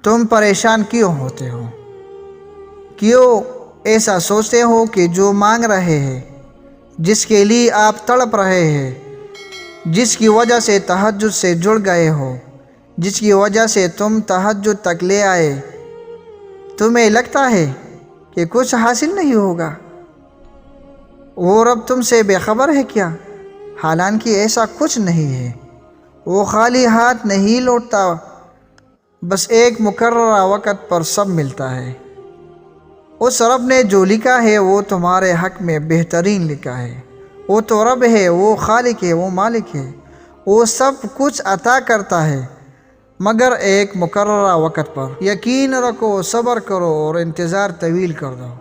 تم پریشان کیوں ہوتے ہو؟ کیوں ایسا سوچتے ہو کہ جو مانگ رہے ہیں، جس کے لیے آپ تڑپ رہے ہیں، جس کی وجہ سے تہجد سے جڑ گئے ہو، جس کی وجہ سے تم تہجد تک لے آئے، تمہیں لگتا ہے کہ کچھ حاصل نہیں ہوگا؟ وہ رب تم سے بے خبر ہے کیا؟ حالانکہ ایسا کچھ نہیں ہے۔ وہ خالی ہاتھ نہیں لوٹتا، بس ایک مقررہ وقت پر سب ملتا ہے۔ اس رب نے جو لکھا ہے وہ تمہارے حق میں بہترین لکھا ہے۔ وہ تو رب ہے، وہ خالق ہے، وہ مالک ہے، وہ سب کچھ عطا کرتا ہے، مگر ایک مقررہ وقت پر۔ یقین رکھو، صبر کرو اور انتظار طویل کر دو۔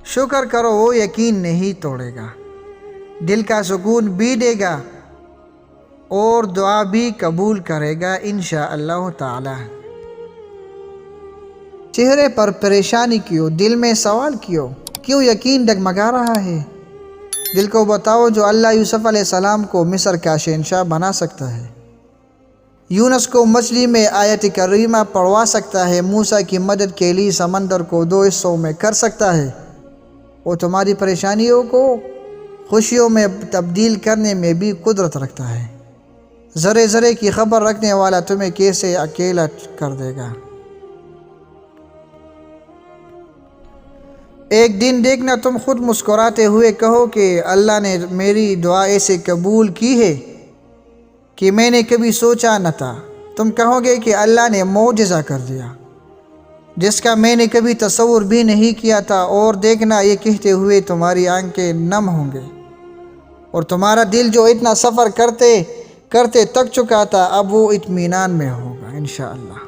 شکر کرو، وہ یقین نہیں توڑے گا، دل کا سکون بھی دے گا اور دعا بھی قبول کرے گا انشاءاللہ تعالی۔ چہرے پر پریشانی کیوں؟ دل میں سوال کیوں یقین ڈگمگا رہا ہے؟ دل کو بتاؤ، جو اللہ یوسف علیہ السلام کو مصر کا شہنشاہ بنا سکتا ہے، یونس کو مچھلی میں آیت کریمہ پڑھوا سکتا ہے، موسیٰ کی مدد کے لیے سمندر کو 2 حصوں میں کر سکتا ہے، وہ تمہاری پریشانیوں کو خوشیوں میں تبدیل کرنے میں بھی قدرت رکھتا ہے۔ ذرے ذرے کی خبر رکھنے والا تمہیں کیسے اکیلا کر دے گا؟ ایک دن دیکھنا تم خود مسکراتے ہوئے کہو کہ اللہ نے میری دعا ایسے قبول کی ہے کہ میں نے کبھی سوچا نہ تھا۔ تم کہو گے کہ اللہ نے معجزہ کر دیا جس کا میں نے کبھی تصور بھی نہیں کیا تھا، اور دیکھنا یہ کہتے ہوئے تمہاری آنکھیں نم ہوں گے اور تمہارا دل جو اتنا سفر کرتے کرتے تک چکا تھا اب وہ اطمینان میں ہوگا انشاءاللہ۔